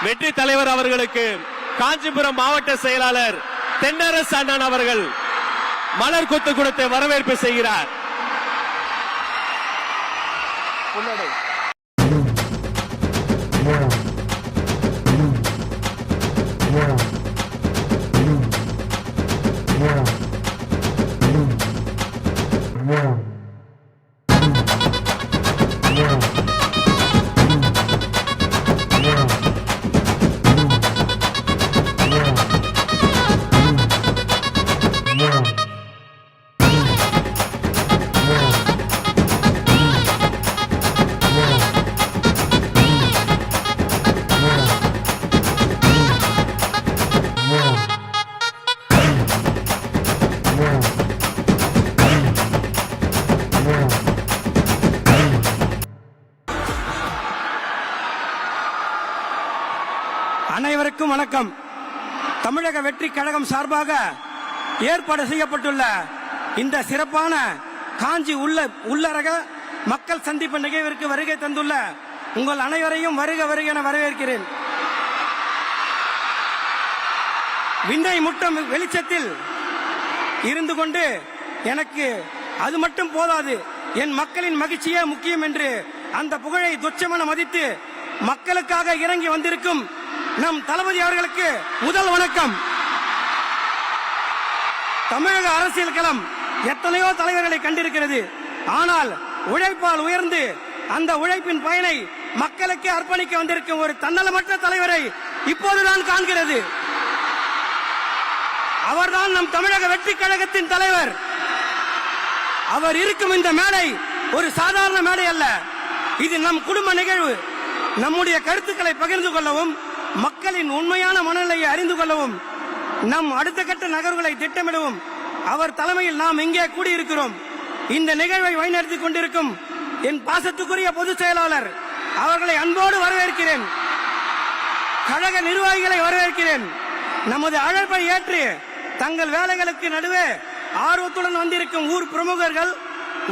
வெற்றி தலைவர் அவர்களுக்கு காஞ்சிபுரம் மாவட்ட செயலாளர் தென்னரசு அண்ணன் அவர்கள் மலர் கொத்து கொடுத்து வரவேற்பு செய்கிறார். அனைவருக்கும் வணக்கம். தமிழக வெற்றி கழகம் சார்பாக ஏற்பாடு செய்யப்பட்டுள்ள இந்த சிறப்பான காஞ்சி உள்ளரக மக்கள் சந்திப்பு நிகழ்விற்கு வருகை தந்துள்ள உங்கள் அனைவரையும் வருக வருக என வரவேற்கிறேன். விண்ணை முட்டும் வெளிச்சத்தில் இருந்து கொண்டு எனக்கு அது மட்டும் போதாது, என் மக்களின் மகிழ்ச்சியே முக்கியம் என்று அந்த புகழை துச்சமென மதித்து மக்களுக்காக இறங்கி வந்திருக்கும் நம் தளபதி அவர்களுக்கு முதல் வணக்கம். தமிழக அரசியல் களம் எத்தனையோ தலைவர்களை கண்டிருக்கிறது. ஆனால் உழைப்பால் உயர்ந்து அந்த உழைப்பின் பயனை மக்களுக்கு அர்ப்பணிக்க வந்திருக்கும் ஒரு தன்னலமற்ற தலைவரை இப்போதுதான் காண்கிறது. அவர்தான் நம் தமிழக வெற்றி கழகத்தின் தலைவர். அவர் இருக்கும் இந்த மேடை ஒரு சாதாரண மேடை அல்ல. இது நம் குடும்ப நிகழ்வு. நம்முடைய கருத்துக்களை பகிர்ந்து கொள்ளவும், மக்களின் உண்மையான மனநிலையை அறிந்து கொள்ளவும், நம் அடுத்த கட்ட நகர்வுகளை திட்டமிடவும் அவர் தலைமையில் நாம் இங்கே கூடியிருக்கிறோம். இந்த நிகழ்வை வழிநடத்திக் கொண்டிருக்கும் என் பாசத்துக்குரிய பொதுச் செயலாளர் அவர்களை அன்போடு வரவேற்கிறேன். கழக நிர்வாகிகளை வரவேற்கிறேன். நமது அழைப்பை ஏற்று தங்கள் வேலைகளுக்கு நடுவே ஆர்வத்துடன் வந்திருக்கும் ஊர் பிரமுகர்கள்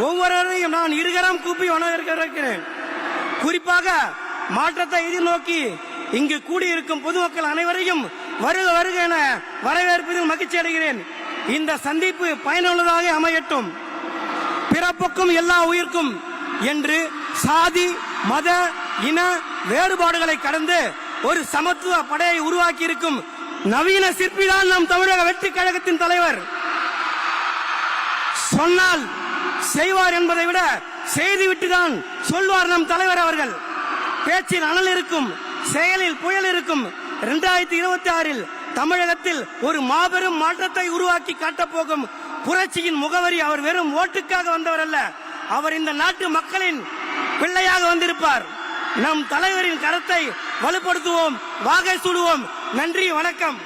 ஒவ்வொருவரையும் நான் இருகரம் கூப்பி வரவேற்கிறேன். குறிப்பாக மாற்றத்தை எதிர்நோக்கி இங்கு கூடியிருக்கும் பொதுமக்கள் அனைவரையும் வருக வருக என வரவேற்பதில் மகிழ்ச்சி அடைகிறேன். இந்த சந்திப்பு பயனுள்ளதாக அமையட்டும். பிறப்புக்கும் எல்லா உயிர்க்கும் என்று சாதி மத இன வேறுபாடுகளை கடந்து ஒரு சமத்துவ படையை உருவாக்கி இருக்கும் நவீன சிற்பிதான் நம் தமிழக வெற்றி கழகத்தின் தலைவர். சொன்னால் செய்வார் என்பதை விட செய்துவிட்டுதான் சொல்வார் நம் தலைவர் அவர்கள். பேச்சில் அனல் இருக்கும், செயலில் புயல் இருக்கும். 2026 தமிழகத்தில் ஒரு மாபெரும் மாற்றத்தை உருவாக்கி காட்டப்போகும் புரட்சியின் முகவரி அவர் வெறும் ஓட்டுக்காக வந்தவர் அல்ல, அவர் இந்த நாட்டு மக்களின் பிள்ளையாக வந்திருப்பார். நம் தலைவரின் கரத்தை வலுப்படுத்துவோம், வாகை சூடுவோம். நன்றி, வணக்கம்.